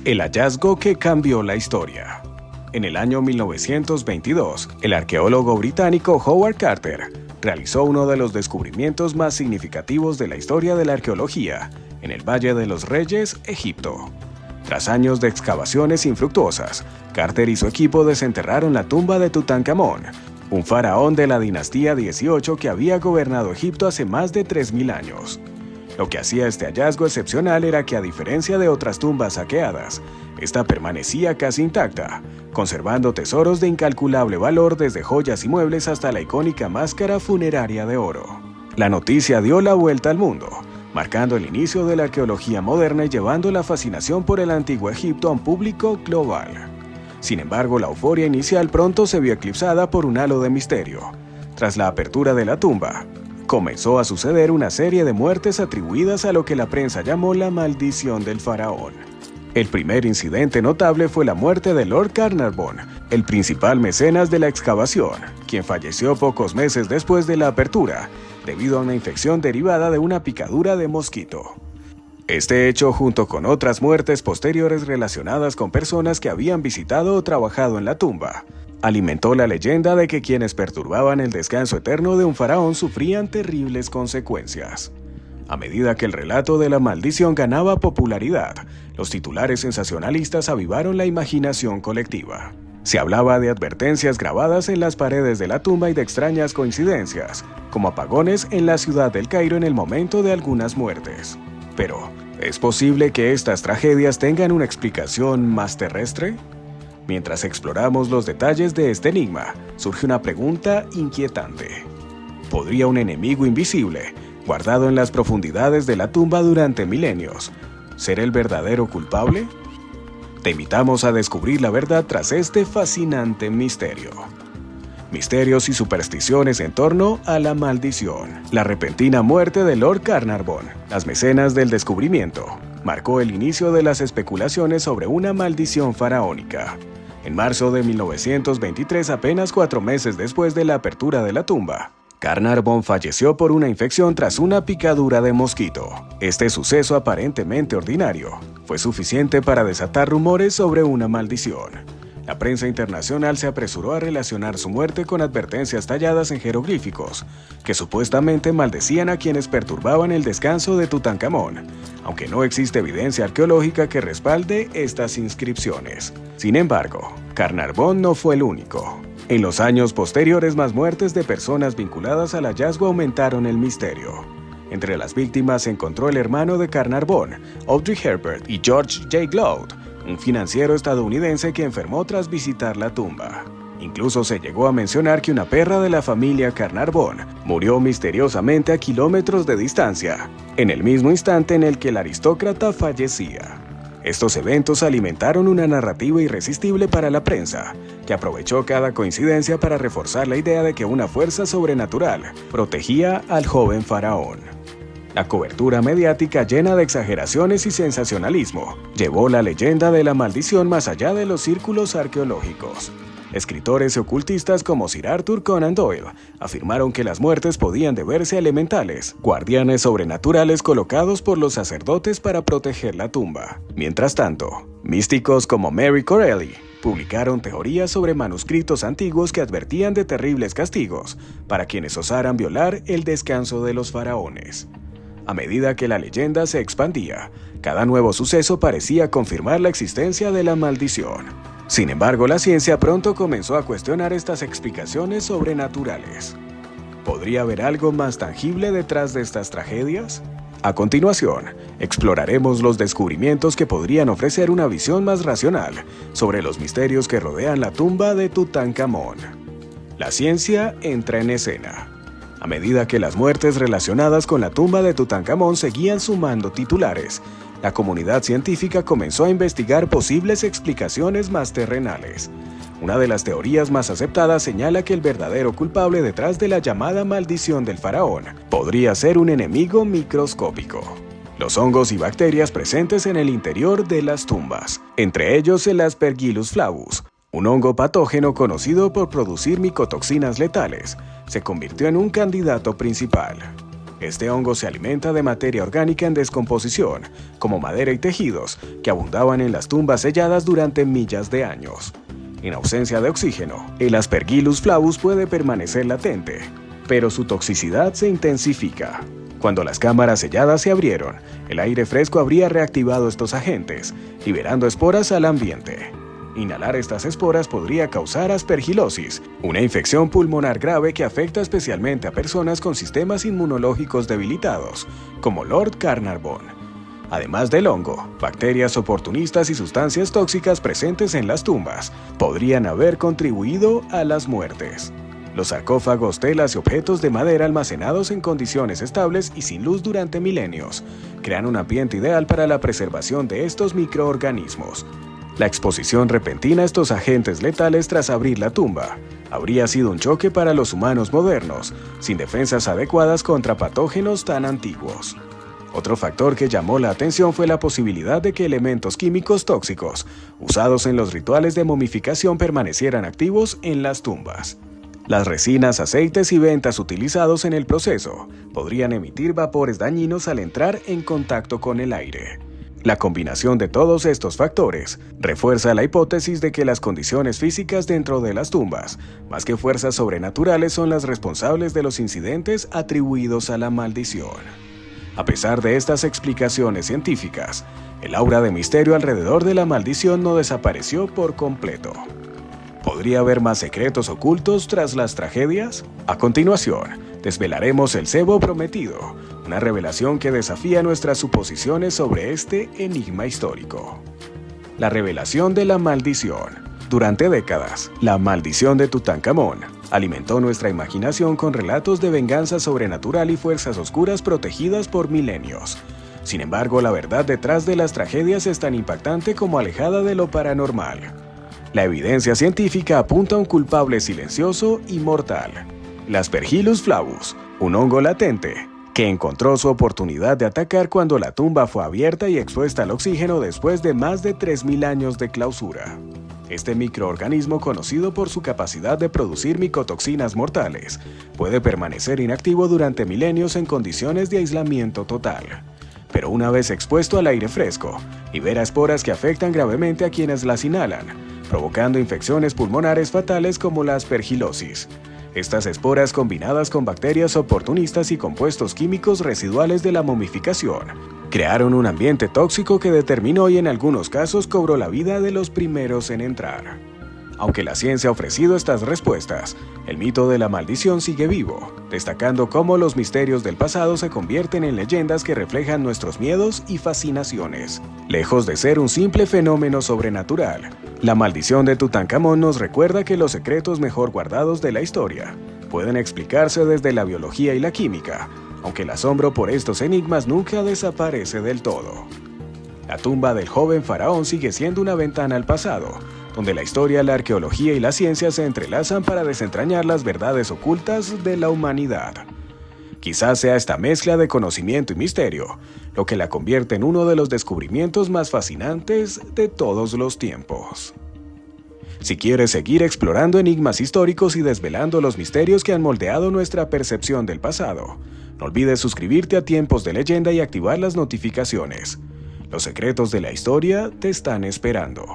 El hallazgo que cambió la historia. En el año 1922, el arqueólogo británico Howard Carter realizó uno de los descubrimientos más significativos de la historia de la arqueología en el Valle de los Reyes, Egipto. Tras años de excavaciones infructuosas, Carter y su equipo desenterraron la tumba de Tutankamón, un faraón de la dinastía 18 que había gobernado Egipto hace más de 3000 años. Lo que hacía este hallazgo excepcional era que, a diferencia de otras tumbas saqueadas, esta permanecía casi intacta, conservando tesoros de incalculable valor desde joyas y muebles hasta la icónica máscara funeraria de oro. La noticia dio la vuelta al mundo, marcando el inicio de la arqueología moderna y llevando la fascinación por el antiguo Egipto a un público global. Sin embargo, la euforia inicial pronto se vio eclipsada por un halo de misterio. Tras la apertura de la tumba, comenzó a suceder una serie de muertes atribuidas a lo que la prensa llamó la maldición del faraón. El primer incidente notable fue la muerte de Lord Carnarvon, el principal mecenas de la excavación, quien falleció pocos meses después de la apertura, debido a una infección derivada de una picadura de mosquito. Este hecho, junto con otras muertes posteriores relacionadas con personas que habían visitado o trabajado en la tumba, alimentó la leyenda de que quienes perturbaban el descanso eterno de un faraón sufrían terribles consecuencias. A medida que el relato de la maldición ganaba popularidad, los titulares sensacionalistas avivaron la imaginación colectiva. Se hablaba de advertencias grabadas en las paredes de la tumba y de extrañas coincidencias, como apagones en la ciudad del Cairo en el momento de algunas muertes. Pero, ¿es posible que estas tragedias tengan una explicación más terrestre? Mientras exploramos los detalles de este enigma, surge una pregunta inquietante. ¿Podría un enemigo invisible, guardado en las profundidades de la tumba durante milenios, ser el verdadero culpable? Te invitamos a descubrir la verdad tras este fascinante misterio. Misterios y supersticiones en torno a la maldición. La repentina muerte de Lord Carnarvon, las mecenas del descubrimiento, marcó el inicio de las especulaciones sobre una maldición faraónica. En marzo de 1923, apenas 4 meses después de la apertura de la tumba, Carnarvon falleció por una infección tras una picadura de mosquito. Este suceso aparentemente ordinario fue suficiente para desatar rumores sobre una maldición. La prensa internacional se apresuró a relacionar su muerte con advertencias talladas en jeroglíficos, que supuestamente maldecían a quienes perturbaban el descanso de Tutankamón, aunque no existe evidencia arqueológica que respalde estas inscripciones. Sin embargo, Carnarvon no fue el único. En los años posteriores, más muertes de personas vinculadas al hallazgo aumentaron el misterio. Entre las víctimas se encontró el hermano de Carnarvon, Audrey Herbert, y George J. Gloud, un financiero estadounidense que enfermó tras visitar la tumba. Incluso se llegó a mencionar que una perra de la familia Carnarvon murió misteriosamente a kilómetros de distancia, en el mismo instante en el que el aristócrata fallecía. Estos eventos alimentaron una narrativa irresistible para la prensa, que aprovechó cada coincidencia para reforzar la idea de que una fuerza sobrenatural protegía al joven faraón. La cobertura mediática, llena de exageraciones y sensacionalismo, llevó la leyenda de la maldición más allá de los círculos arqueológicos. Escritores y ocultistas como Sir Arthur Conan Doyle afirmaron que las muertes podían deberse a elementales, guardianes sobrenaturales colocados por los sacerdotes para proteger la tumba. Mientras tanto, místicos como Mary Corelli publicaron teorías sobre manuscritos antiguos que advertían de terribles castigos para quienes osaran violar el descanso de los faraones. A medida que la leyenda se expandía, cada nuevo suceso parecía confirmar la existencia de la maldición. Sin embargo, la ciencia pronto comenzó a cuestionar estas explicaciones sobrenaturales. ¿Podría haber algo más tangible detrás de estas tragedias? A continuación, exploraremos los descubrimientos que podrían ofrecer una visión más racional sobre los misterios que rodean la tumba de Tutankamón. La ciencia entra en escena. A medida que las muertes relacionadas con la tumba de Tutankamón seguían sumando titulares, la comunidad científica comenzó a investigar posibles explicaciones más terrenales. Una de las teorías más aceptadas señala que el verdadero culpable detrás de la llamada maldición del faraón podría ser un enemigo microscópico: los hongos y bacterias presentes en el interior de las tumbas, entre ellos el Aspergillus flavus, un hongo patógeno conocido por producir micotoxinas letales, se convirtió en un candidato principal. Este hongo se alimenta de materia orgánica en descomposición, como madera y tejidos, que abundaban en las tumbas selladas durante millas de años. En ausencia de oxígeno, el Aspergillus flavus puede permanecer latente, pero su toxicidad se intensifica. Cuando las cámaras selladas se abrieron, el aire fresco habría reactivado estos agentes, liberando esporas al ambiente. Inhalar estas esporas podría causar aspergilosis, una infección pulmonar grave que afecta especialmente a personas con sistemas inmunológicos debilitados, como Lord Carnarvon. Además del hongo, bacterias oportunistas y sustancias tóxicas presentes en las tumbas podrían haber contribuido a las muertes. Los sarcófagos, telas y objetos de madera almacenados en condiciones estables y sin luz durante milenios crean un ambiente ideal para la preservación de estos microorganismos. La exposición repentina a estos agentes letales tras abrir la tumba habría sido un choque para los humanos modernos, sin defensas adecuadas contra patógenos tan antiguos. Otro factor que llamó la atención fue la posibilidad de que elementos químicos tóxicos usados en los rituales de momificación permanecieran activos en las tumbas. Las resinas, aceites y ventas utilizados en el proceso podrían emitir vapores dañinos al entrar en contacto con el aire. La combinación de todos estos factores refuerza la hipótesis de que las condiciones físicas dentro de las tumbas, más que fuerzas sobrenaturales, son las responsables de los incidentes atribuidos a la maldición. A pesar de estas explicaciones científicas, el aura de misterio alrededor de la maldición no desapareció por completo. ¿Podría haber más secretos ocultos tras las tragedias? A continuación, desvelaremos el cebo prometido, una revelación que desafía nuestras suposiciones sobre este enigma histórico. La revelación de la maldición. Durante décadas, la maldición de Tutankamón alimentó nuestra imaginación con relatos de venganza sobrenatural y fuerzas oscuras protegidas por milenios. Sin embargo, la verdad detrás de las tragedias es tan impactante como alejada de lo paranormal. La evidencia científica apunta a un culpable silencioso y mortal: el Aspergillus flavus, un hongo latente, que encontró su oportunidad de atacar cuando la tumba fue abierta y expuesta al oxígeno después de más de 3.000 años de clausura. Este microorganismo, conocido por su capacidad de producir micotoxinas mortales, puede permanecer inactivo durante milenios en condiciones de aislamiento total. Pero una vez expuesto al aire fresco, libera esporas que afectan gravemente a quienes las inhalan, provocando infecciones pulmonares fatales como la aspergilosis. Estas esporas, combinadas con bacterias oportunistas y compuestos químicos residuales de la momificación, crearon un ambiente tóxico que determinó y en algunos casos cobró la vida de los primeros en entrar. Aunque la ciencia ha ofrecido estas respuestas, el mito de la maldición sigue vivo, destacando cómo los misterios del pasado se convierten en leyendas que reflejan nuestros miedos y fascinaciones. Lejos de ser un simple fenómeno sobrenatural, la maldición de Tutankamón nos recuerda que los secretos mejor guardados de la historia pueden explicarse desde la biología y la química, aunque el asombro por estos enigmas nunca desaparece del todo. La tumba del joven faraón sigue siendo una ventana al pasado, donde la historia, la arqueología y la ciencia se entrelazan para desentrañar las verdades ocultas de la humanidad. Quizás sea esta mezcla de conocimiento y misterio lo que la convierte en uno de los descubrimientos más fascinantes de todos los tiempos. Si quieres seguir explorando enigmas históricos y desvelando los misterios que han moldeado nuestra percepción del pasado, no olvides suscribirte a Tiempos de Leyenda y activar las notificaciones. Los secretos de la historia te están esperando.